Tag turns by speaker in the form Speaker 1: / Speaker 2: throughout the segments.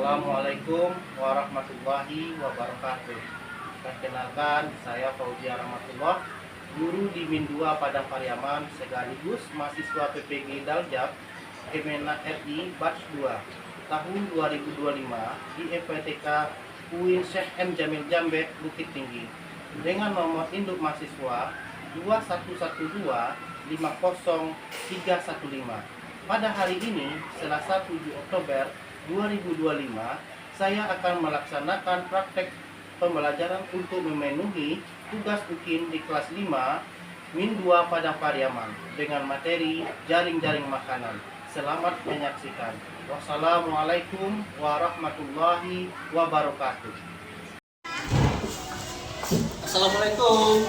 Speaker 1: Assalamualaikum warahmatullahi wabarakatuh. Perkenalkan, saya Fauzia Rahmatullah, guru di Min 2 Padang Pariaman, sekaligus mahasiswa PPG Daljab Kemenak RI Batch 2 tahun 2025 di EPTK UIN Syekh M. Jamil Jambe, Bukit Tinggi, dengan nomor induk mahasiswa 211250315. Pada hari ini, Selasa 7 Oktober 2025, saya akan melaksanakan praktek pembelajaran untuk memenuhi tugas UKIN di kelas 5 Min 2 Padang Pariaman dengan materi jaring-jaring makanan. Selamat menyaksikan. Wassalamualaikum warahmatullahi wabarakatuh. Assalamualaikum.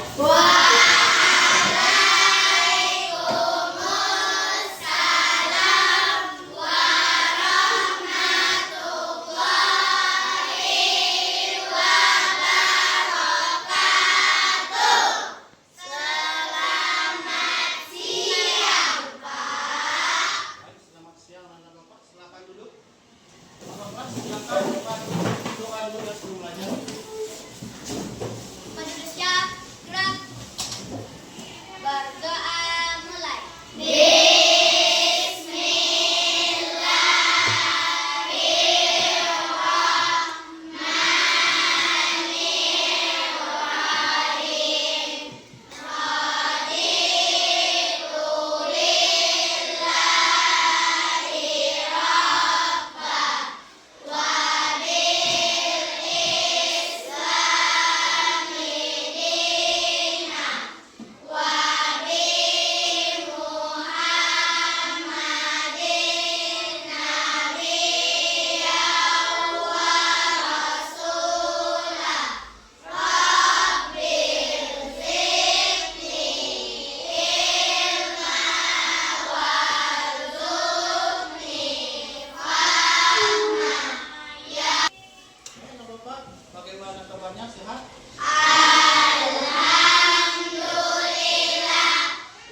Speaker 1: Bagaimana kabarnya, sehat?
Speaker 2: Alhamdulillah,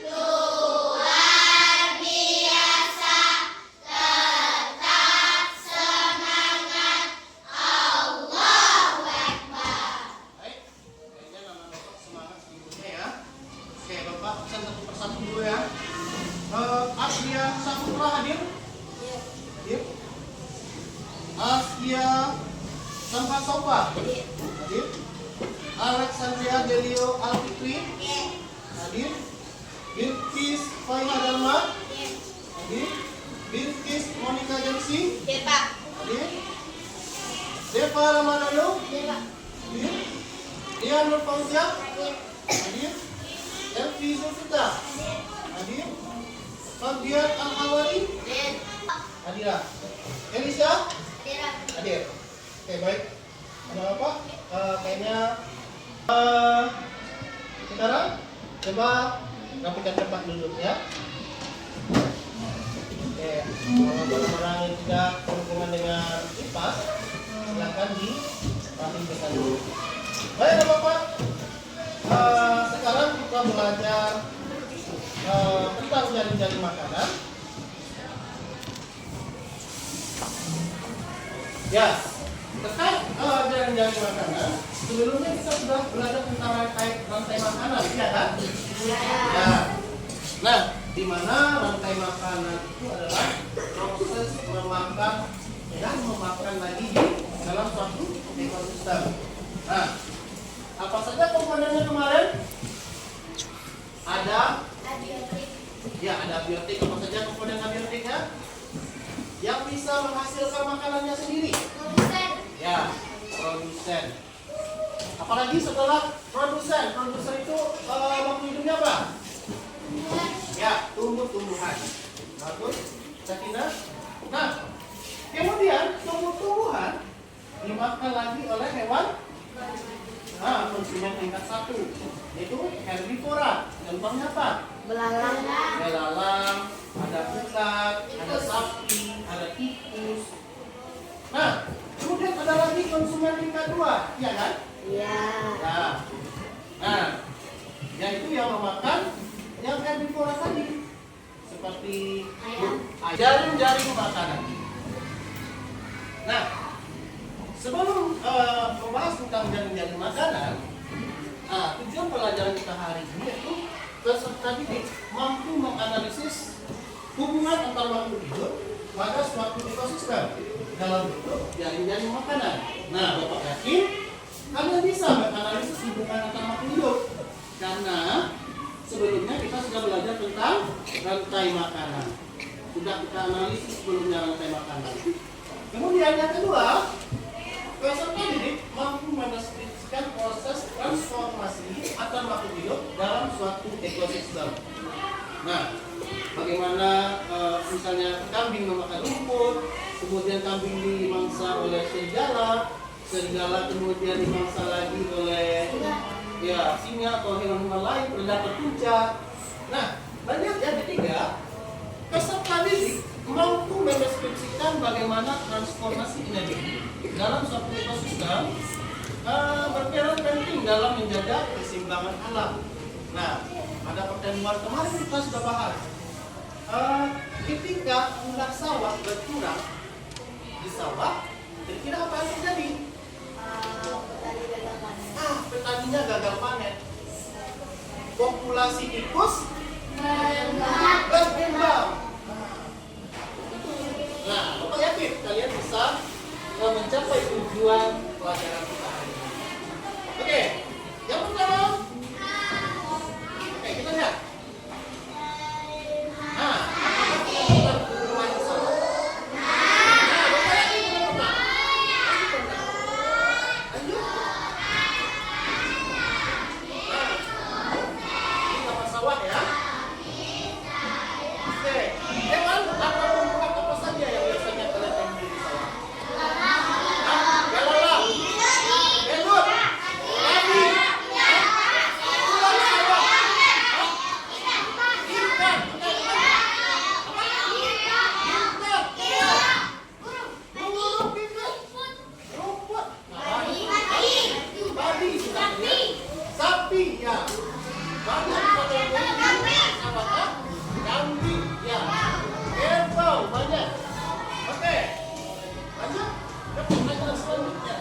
Speaker 2: luar biasa, tetap semangat, Allahu Akbar.
Speaker 1: Baik, kayaknya nama Bapak semangat ibunya ya. Oke, Bapak absen satu persatu dulu ya. Aslia Saputra hadir? Hadir. Aslia Sampa Sopa hadir. Alexandria Delio Alfikri hadir. Bilkis Faiha Dalma hadir. Bilkis Monica Jensi hadir. Deva Ramadano hadir. Dian Nur Fauzia hadir. Elvi Zulfita hadir. Fabian Al-Hawari hadir. Elisa hadir. Oke, baik. Ada apa? Kayaknya sekarang coba rapikan tempat duduk ya. Oke, kalau barang-barang yang tidak berhubungan dengan kipas, silakan dirapikan dulu. Baik, Bapak. Sekarang kita belajar tentang jaring-jaring makanan. Ya. Terkait jaring-jaring makanan, sebelumnya kita sudah belajar tentang rantai makanan, ya kan? Ya. Nah, di mana rantai makanan itu adalah proses memakan dan memakan lagi di dalam suatu ekosistem. Nah, apa saja komponennya kemarin? Ada abiotik. Ya, ada abiotik. Apa saja komponen abiotiknya? Yang bisa menghasilkan makanannya sendiri. Ya, produsen. Apalagi setelah produsen. Produsen itu waktu hidupnya apa? Ya, tumbuh-tumbuhan. Bagus, Sakinah. Nah, kemudian tumbuh-tumbuhan dimakan lagi oleh hewan. Nah, konsumen tingkat 1 yaitu herbivora. Contohnya apa? Belalang, ada ulat, ada sapi, ada tikus. Nah, kemudian ada lagi konsumen tingkat 2, iya kan?
Speaker 2: Iya.
Speaker 1: Nah, yaitu yang memakan yang herbivora tadi, seperti jaring-jaring makanan. Nah, Sebelum membahas tentang jaring-jaring makanan, tujuan pelajaran kita hari ini yaitu peserta didik mampu menganalisis hubungan antar makhluk hidup pada suatu ekosistem dalam bentuk jaring-jaring makanan. Nah, Bapak yakin kalian bisa menganalisis hubungan antar makhluk hidup karena sebelumnya kita sudah belajar tentang rantai makanan. Sudah kita analisis sebelumnya rantai makanan. Kemudian yang kedua, peserta didik mampu mendeskripsikan proses transformasi antar makhluk hidup dalam suatu ekosistem. Nah, bagaimana misalnya kambing memakan rumput, kemudian kambing dimangsa oleh serigala kemudian dimangsa lagi oleh singa atau hewan-hewan lain, predator puncak. Nah, lanjut yang ketiga, peserta didik mampu mendeskripsikan bagaimana transformasi energi dalam suatu ekosistem berperan penting dalam menjaga keseimbangan alam. Nah, pada pertemuan kemarin kita sudah bahas ketika jumlah sawah berkurang di sawah, kira-kira apa yang terjadi? Petaninya gagal panen. Populasi tikus berkembang. Nah, Bapak yakin kalian bisa mencapai tujuan pelajaran kita hari ini. Oke, yang pertama. Oke, kita lihat. Nah, kita bermain sawah. Nah, Bapak yakin kita pernah? Lanjut. Nah, ini taman sawah ya. Oke, hewan atau tumbuhan apa saja yang biasanya kalian temui di sawah? Belalang, belut, babi, ular sawah, ikan, burung pipit, rumput, babi, sapi, ya, banyak kita temui di sawah, kambing, ya, kerbau, banyak. Oke, lanjut ke pelajaran selanjutnya.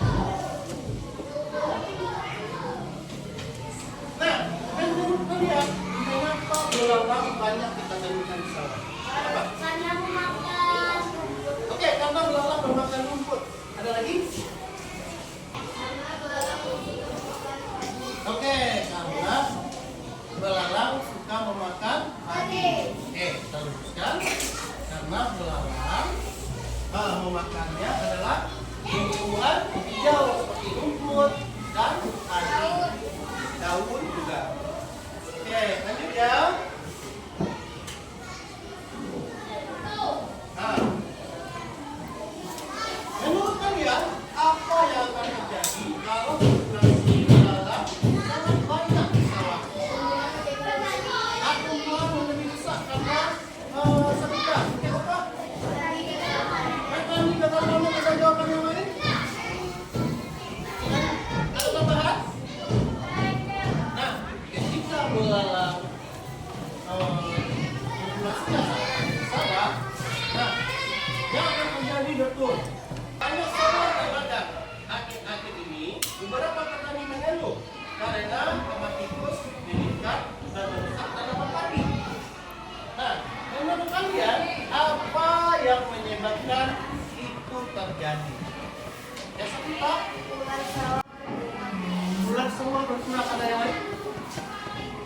Speaker 1: Nah, menurut kalian mengapa belalang banyak kita temukan di sawah? Apa?
Speaker 2: Karena memakan.
Speaker 1: Oke, karena belalang memakan rumput. Ada lagi? Oke, karena belalang suka memakan padi. Oke, kita luruskan. Karena belalang memakannya adalah tumbuhan hijau seperti rumput dan padi, daun juga. Oke, lanjut ya. Nah, menurut kalian apa yang akan terjadi kalau populasi belalang sangat banyak di sawah? Akan mulai lebih besar karena sedekah. Oke, apa? Petani gagal panen, ada jawaban yang lain? Ada tambahan? Nah, ketika belalang populasinya sangat besar, nah, yang akan terjadi betul banyak sawah terbakar. Akhir-akhir ini beberapa petani mengeluh karena hama tikus meningkat dan merusak tanaman padi. Nah, menurut kalian apa yang menyebabkan itu terjadi? Ya, satu Pak. Ular sawah berkurang, ada yang lain?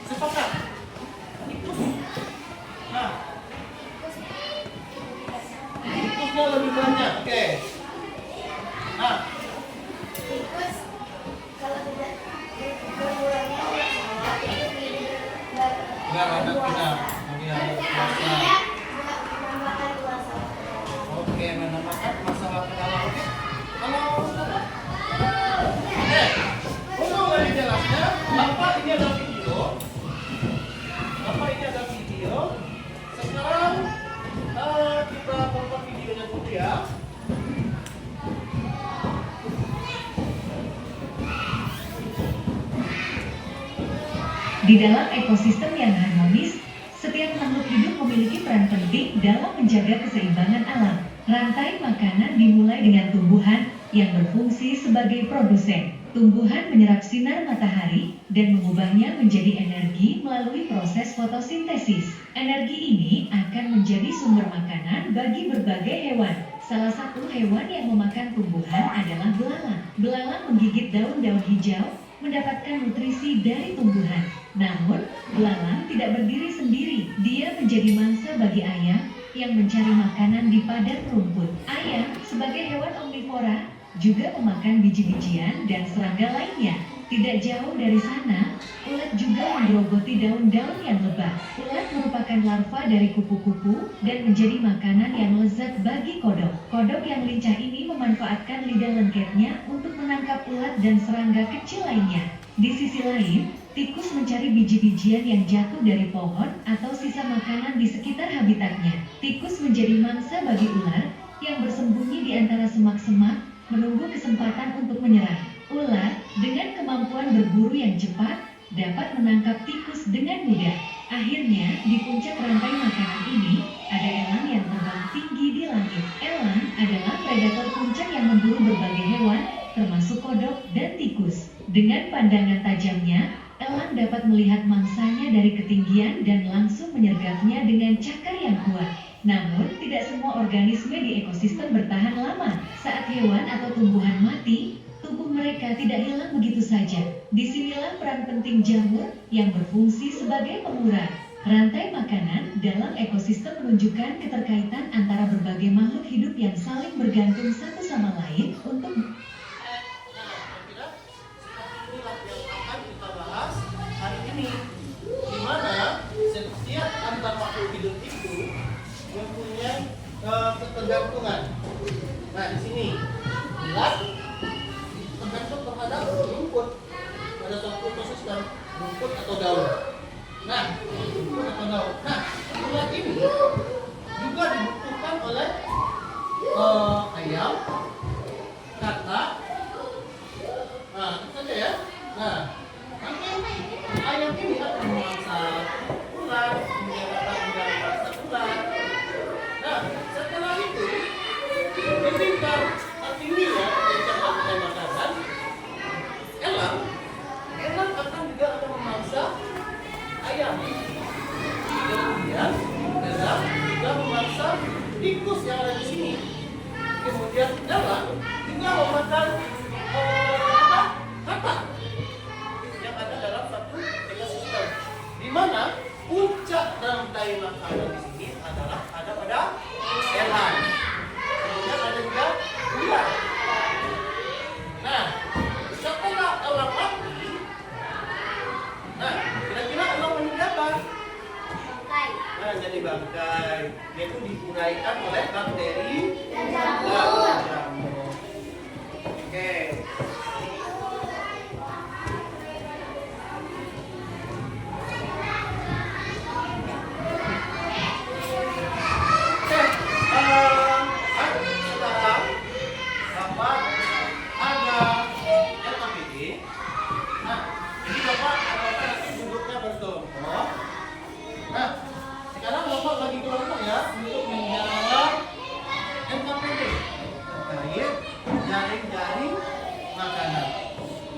Speaker 1: Sepakat? Tikus. Nah, tikusnya lebih banyak. Oke. Nah,
Speaker 2: Tikus kalau tidak berkurangnya
Speaker 1: nggak ada tidak. Kemudian
Speaker 2: artinya menambahkan luasan.
Speaker 1: oke, menambahkan masalah ke dalam. Oke. Kalau oke, untuk lebih jelasnya, Bapak ini ada video. Sekarang kita tonton videonya dulu ya.
Speaker 3: Di dalam ekosistem yang harmonis, setiap makhluk hidup memiliki peran penting dalam menjaga keseimbangan alam. Rantai makanan dimulai dengan tumbuhan, yang berfungsi sebagai produsen. Tumbuhan menyerap sinar matahari dan mengubahnya menjadi energi melalui proses fotosintesis. Energi ini akan menjadi sumber makanan bagi berbagai hewan. Salah satu hewan yang memakan tumbuhan adalah belalang. Belalang menggigit daun-daun hijau, mendapatkan nutrisi dari tumbuhan. Namun, belalang tidak berdiri sendiri. Dia menjadi mangsa bagi ayam yang mencari makanan di padang rumput. Ayam sebagai hewan omnivora juga memakan biji-bijian dan serangga lainnya. Tidak jauh dari sana, ulat juga menggerogoti daun-daun yang lebat. Ulat merupakan larva dari kupu-kupu dan menjadi makanan yang lezat bagi kodok. Kodok yang lincah ini memanfaatkan lidah lengketnya untuk menangkap ulat dan serangga kecil lainnya. Di sisi lain, tikus mencari biji-bijian yang jatuh dari pohon atau sisa makanan di sekitar habitatnya. Tikus menjadi mangsa bagi ular yang bersembunyi di antara semak-semak, menunggu kesempatan untuk menyerang. Ular dengan kemampuan berburu yang cepat dapat menangkap tikus dengan mudah. Akhirnya, di puncak rantai makanan ini, ada elang yang terbang tinggi di langit. Elang adalah predator puncak yang memburu berbagai hewan, termasuk kodok dan tikus. Dengan pandangan tajamnya, elang dapat melihat mangsanya dari ketinggian dan langsung menyergapnya dengan cakar yang kuat. Namun, tidak semua organisme di ekosistem bertahan lama. Saat hewan atau tumbuhan mati, tubuh mereka tidak hilang begitu saja. Disinilah peran penting jamur yang berfungsi sebagai pemurah. Rantai makanan dalam ekosistem menunjukkan keterkaitan antara berbagai makhluk hidup yang saling bergantung satu sama lain untuk
Speaker 1: Inilah yang akan kita bahas hari ini, di mana setiap antar makhluk hidup itu mempunyai ketergantungan. Nah, di sini ulat tergantung terhadap rumput pada suatu ekosistem, rumput atau daun. Nah, rumput atau daun. Nah, ulat ini juga dibutuhkan oleh ayam, katak. Nah, itu saja ya. Nah, nanti ayam ini akan memangsa ulat, kemudian akan memangsa ulat. Nah, setelah itu, di tingkat tertingginya, tingkat rantai makanan, elang akan memangsa ayam. Kemudian, elang juga memangsa tikus yang ada di sini. Kemudian, elang juga memakan katak yang ada dalam satu ekosistem, di mana puncak rantai makanan di sini adalah ada pada elang. Kemudian ada juga ulat. Nah, setelah elang mati, nah kira-kira elang menjadi apa? Nah, jadi bangkai, yaitu diuraikan oleh bakteri dan jamur. Oke. Jaring-jaring makanan.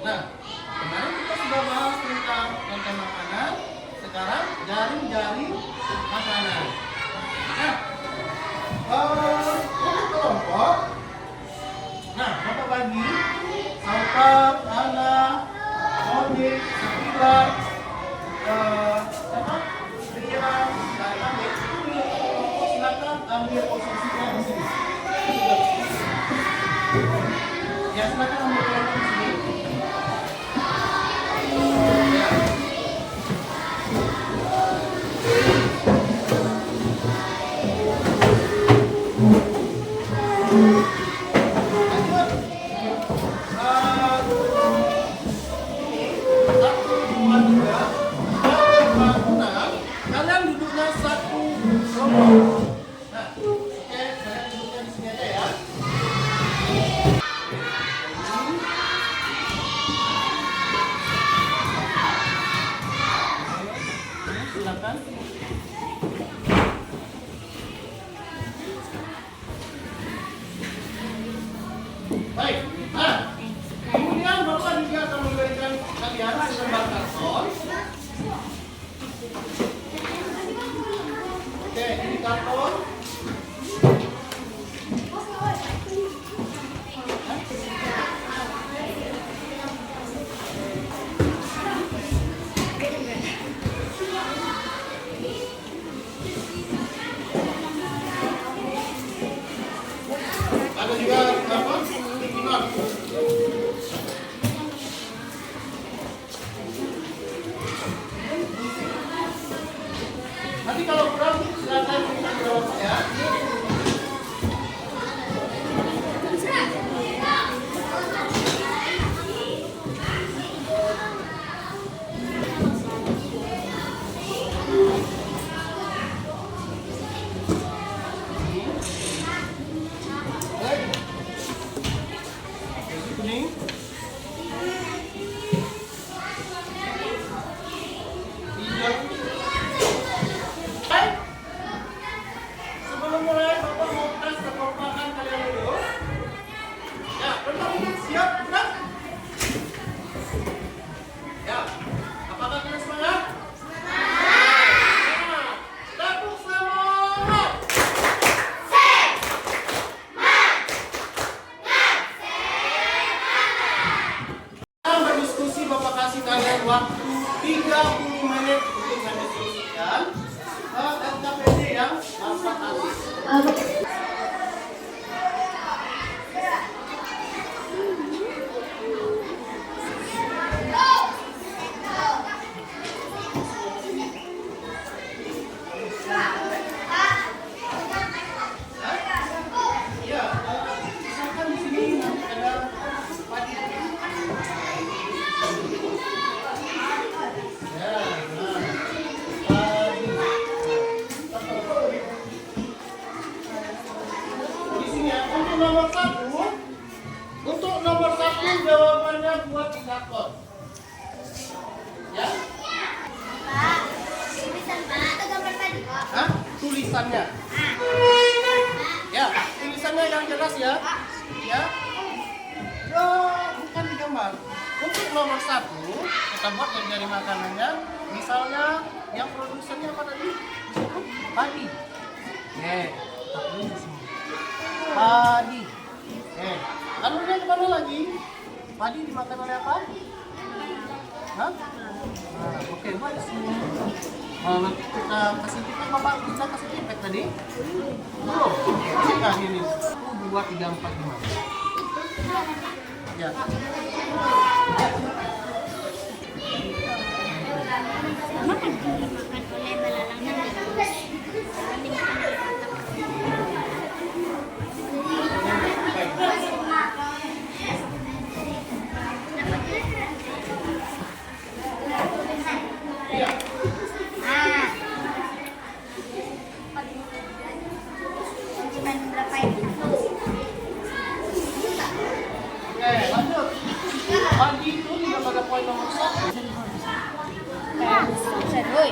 Speaker 1: Nah, kemarin kita sudah bahas tentang rantai makanan. Sekarang jaring-jaring makanan. Nah, untuk kelompok, nah Bapak bagi sampah, anak, monik, sekilar, sama pria, dan ambil itu kelompok, silakan ambil posisinya di sini. Ya, silakan ambil kelompok di sini. Ya. Lanjut. Ini satu, dua, tiga. waktu 30 menit untuk mendistribusikan LKPD yang dapat habis. Untuk nomor satu jawabannya buat Dakot. Ya?
Speaker 2: Pak, tulisan Pak atau gambar tadi Pak?
Speaker 1: Hah? Tulisannya. Ya, tulisannya yang jelas ya. Ya. Ya, bukan digambar. Untuk nomor satu, kita buat dari makanannya. Misalnya, yang produsennya apa tadi? Padi. Padi. Alurnya kemana lagi? Padi dimakan oleh apa? Hah? Nah, oke, buat di sini. Nanti kita kasih feedback, Bapak bisa kasih feedback tadi? Belum? Kasihkan ini. 1, 2, 3, 4, 5. Ya.
Speaker 2: Makan oleh belalang berapa ini?
Speaker 1: Oke, lanjut. Padi itu juga pada poin nomor 1.
Speaker 2: Seru.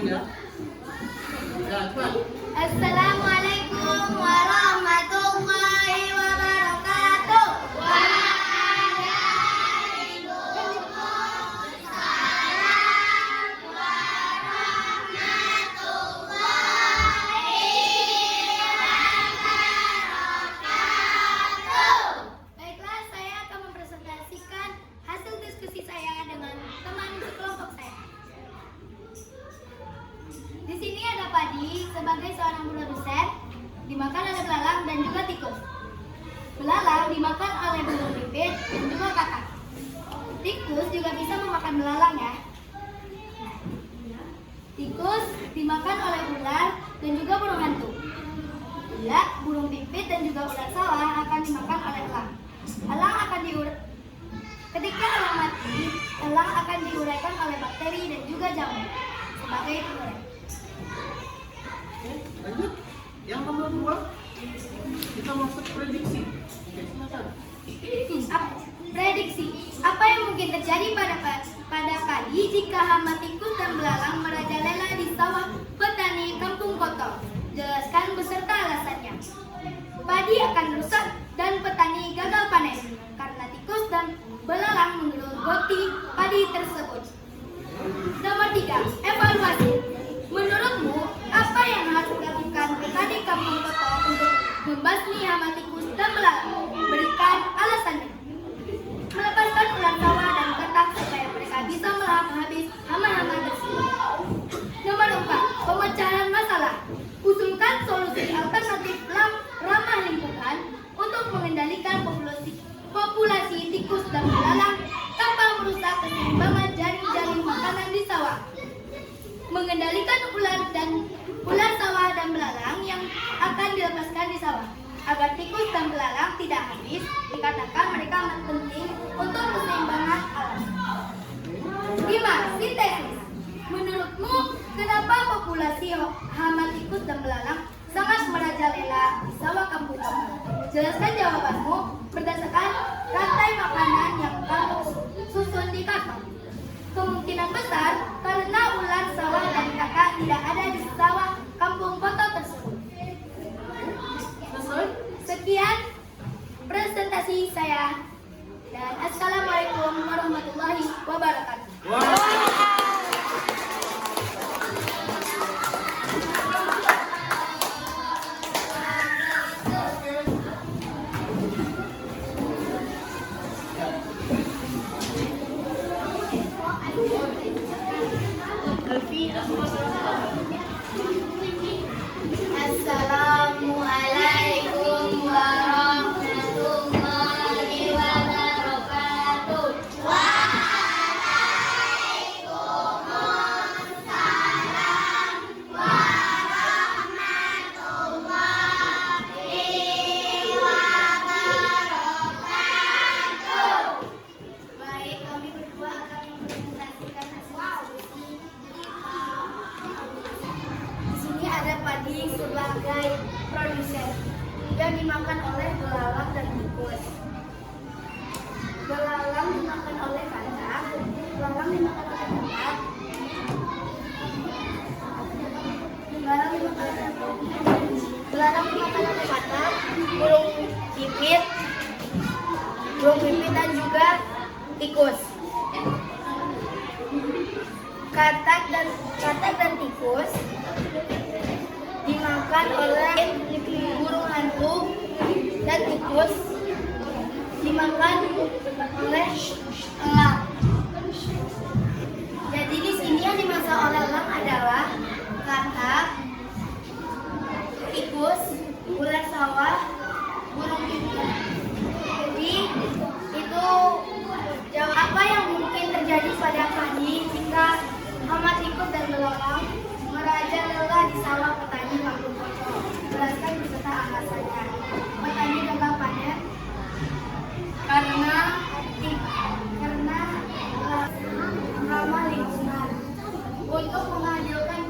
Speaker 1: ya. Ya, cepat.
Speaker 2: Assalamualaikum warahmatullahi wabarakatuh. Baiklah, saya akan mempresentasikan hasil diskusi saya dengan teman sekelompok saya. Di sini ada Padi sebagai seorang produsen, dimakan oleh belalang dan juga tikus. Belalang dimakan oleh burung pipit dan juga kakak. Tikus juga bisa memakan belalang ya. Tikus dimakan oleh ular dan juga burung hantu. Bila burung pipit dan juga ular sawah akan dimakan oleh elang. Ketika elang mati, elang akan diuraikan oleh bakteri dan juga jamur sebagai pengurai.
Speaker 1: Lanjut. Yang nomor 2 kita masuk prediksi. Oke, silakan.
Speaker 2: Prediksi. Apa yang mungkin terjadi pada padi jika hama tikus dan belalang merajalela di sawah petani Kampung Koto? Jelaskan beserta alasannya. Padi akan rusak dan petani gagal panen karena tikus dan belalang menggerogoti padi tersebut. Nomor 3, evaluasi. Menurutmu, apa yang harus dilakukan petani Kampung Koto untuk membasmi hama tikus dan belalang? Berikan alasannya. Melepaskan ular sawah dan katak supaya mereka bisa melahap habis hama-hama tersebut. Nomor 4, pemecahan masalah. Usulkan solusi alternatif ramah lingkungan untuk mengendalikan populasi tikus dan belalang tanpa merusak keseimbangan jaring-jaring makanan di sawah. Mengendalikan ular sawah dan belalang yang akan dilepaskan di sawah agar tikus dan belalang tidak habis, dikatakan mereka amat penting untuk keseimbangan alam. 5. Sintesis. Menurutmu, kenapa populasi hama tikus dan belalang sangat merajalela di sawah kampung kamu? Jelaskan jawabanmu berdasarkan rantai makanan yang kamu susun di karton. Kemungkinan besar karena ular sawah dan kakak tidak ada di sawah kampung Koto tersebut. Sekian presentasi saya dan assalamualaikum warahmatullahi wabarakatuh. Assalamualaikum warahmatullahi wabarakatuh. Baik, kami berdua akan mempresentasikan hasil diskusi. Di sini ada Padi sebagai produsen yang dimakan oleh belalang dan tikus. Belalang dimakan oleh katak, belalang dimakan oleh katak, belalang dimakan oleh katak, burung pipit dan juga tikus. Katak dan tikus dimakan oleh burung hantu dan tikus dimakan oleh elang. Jadi di sini yang dimasak oleh elang adalah katak, tikus, ular sawah, burung pipit. Jadi itu apa yang mungkin terjadi pada padi jika hama tikus dan belalang merajalela di sawah petani Kampung Koto. Jelaskan beserta alasannya. Petani gagal panen karena hama lingkungan. Untuk menghasilkan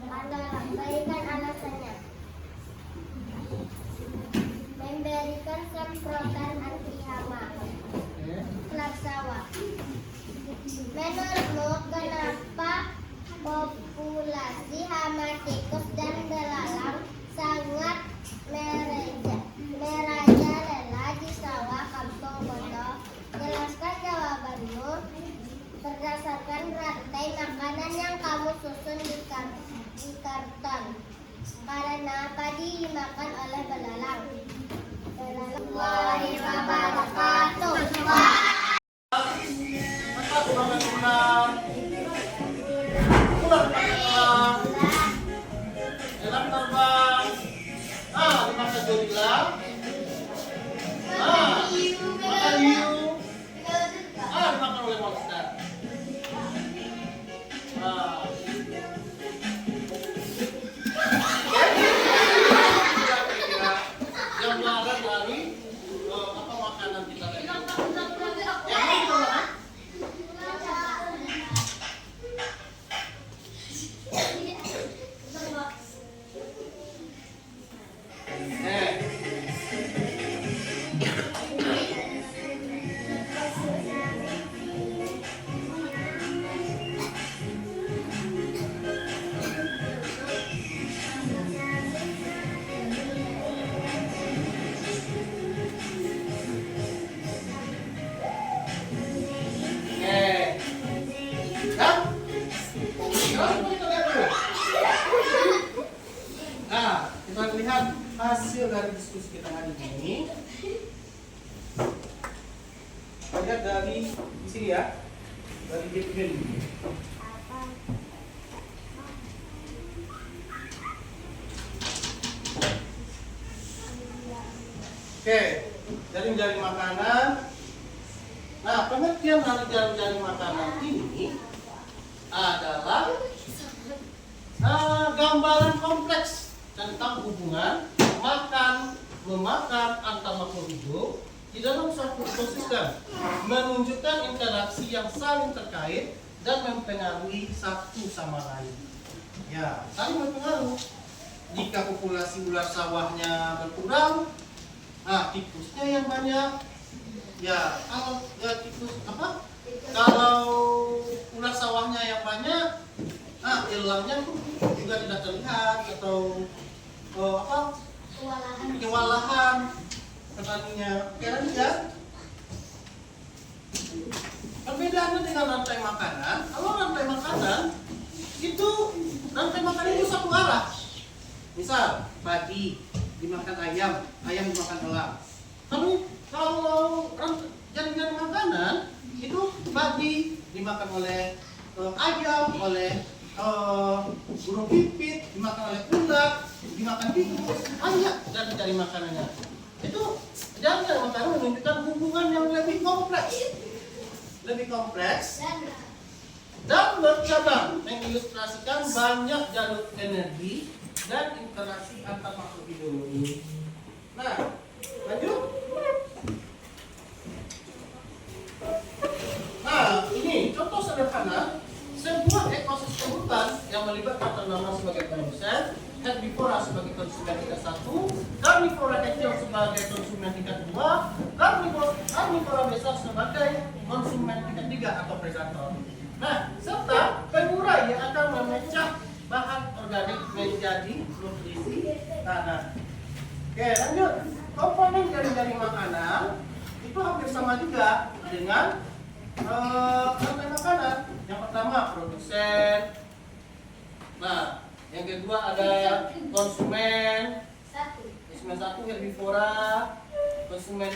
Speaker 4: adalah berikan alasannya. Memberikan semprotan anti hama. Laksawa. Menurutmu kenapa populasi hama tikus dan belalang sangat merajalela di sawah Kampung Koto? Jelaskan jawabanmu berdasarkan rantai makanan yang kamu susun di karton. Karena padi dimakan oleh belalang. Warahmatullahi wabarakatuh.
Speaker 1: Ulang. Elang terbang. Dimakan gorila. Makan hiu. Dimakan oleh monster. Kira-kira gambaran dari apa makanan kita tadi? Yang ini mana? Kita lihat hasil dari diskusi kita hari ini. Lihat dari di sini ya, dari Bitcoin. Oke, jaring-jaring makanan. Nah, pengertian dari jaring-jaring makanan ini adalah gambaran kompleks tentang hubungan memakan antar makhluk hidup di dalam suatu ekosistem, menunjukkan interaksi yang saling terkait dan mempengaruhi satu sama lain. Ya, saling berpengaruh. Jika populasi ular sawahnya berkurang, tikusnya yang banyak. Ya, kalau ular sawahnya yang banyak, elangnya juga tidak terlihat atau kewalahan petaninya. Kira ya. Perbedaannya dengan rantai makanan, kalau rantai makanan itu satu arah. Misal padi dimakan ayam, ayam dimakan elang. Tapi kalau jaring-jaring makanan itu padi dimakan oleh ayam, oleh burung pipit, dimakan oleh ular, dimakan tikus, banyak jaring makanannya. Itu jaring makanan menunjukkan hubungan yang lebih kompleks dan bercabang, mengilustrasikan banyak jalur energi dan interaksi antar makhluk hidup. Nah, lanjut. Nah, ini contoh sederhana sebuah ekosistem hutan yang melibatkan tanaman sebagai produsen, herbivora sebagai konsumen tingkat 1, karnivora kecil sebagai konsumen tingkat 2, karnivora besar sebagai konsumen tingkat 3 atau predator. Nah, serta pengurai yang akan memecah bahan organik menjadi nutrisi tanah. Oke, lanjut. Komponen jaring-jaring makanan itu hampir sama juga dengan rantai makanan. Yang pertama produsen. Nah, yang kedua ada konsumen. Konsumen 1 herbivora, konsumen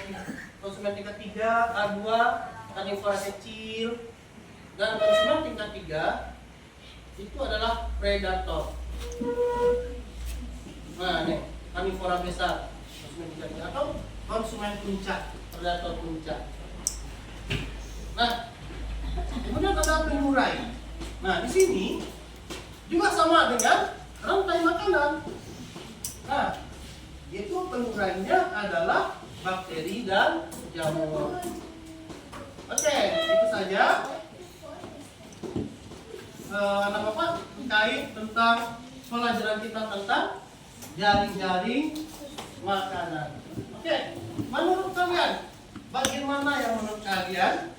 Speaker 1: tingkat 3 A2 karnivora kecil, dan konsumen tingkat 3 itu adalah predator. Nah, ini karnivora besar, konsumen tingkat 3 atau konsumen puncak, predator puncak. Nah, kemudian ada pengurai. Nah, di sini juga sama dengan rantai makanan. Nah, yaitu pengurainya adalah bakteri dan jamur. Oke, itu saja anak bapak terkait tentang pelajaran kita tentang jaring-jaring makanan. Oke, menurut kalian, bagaimana yang menurut kalian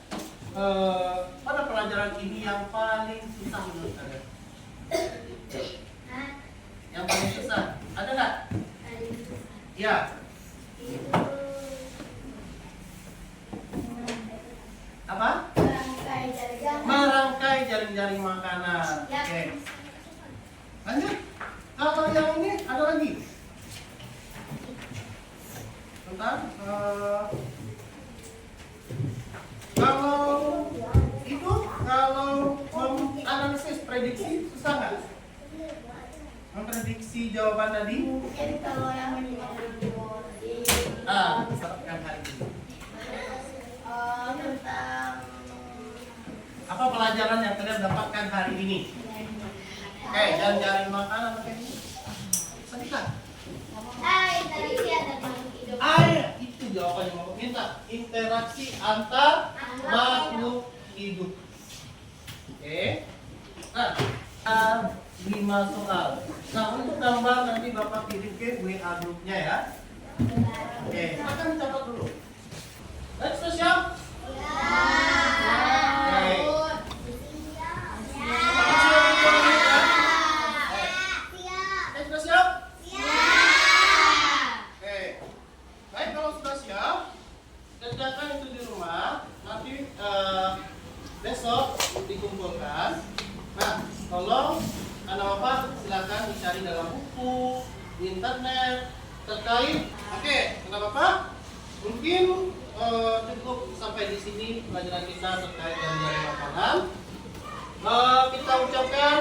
Speaker 1: pada pelajaran ini yang paling susah menurut kalian? Yang paling susah, ada nggak? Ya. Apa? Merangkai jaring-jaring makanan. Oke. Lanjut. Kalau yang ini ada lagi. Bentar. Kalau menganalisis prediksi susah nggak? Memprediksi jawaban tadi?
Speaker 2: Mungkin kalau yang
Speaker 1: Dapatkan hari ini.
Speaker 2: tentang
Speaker 1: Apa pelajaran yang kalian dapatkan hari ini? Oke, jaring makanan pakai ini. Sedikit.
Speaker 2: interaksi ada makhluk hidup.
Speaker 1: Itu jawabannya mau minta. Interaksi antar makhluk hidup. Oke. Nah, 5 soal. Nah, untuk gambar nanti Bapak kirim ke WA grupnya ya. Oke, akan catat dulu. Baik, sudah siap? Oke. Sudah siap? Oke. Baik, kalau sudah siap, kerjakan itu di rumah. Nanti besok dikumpulkan. Nah, tolong anak bapak silakan dicari dalam buku, di internet terkait. Oke, anak bapak mungkin cukup sampai di sini pelajaran kita terkait dengan jaring makanan. Kita ucapkan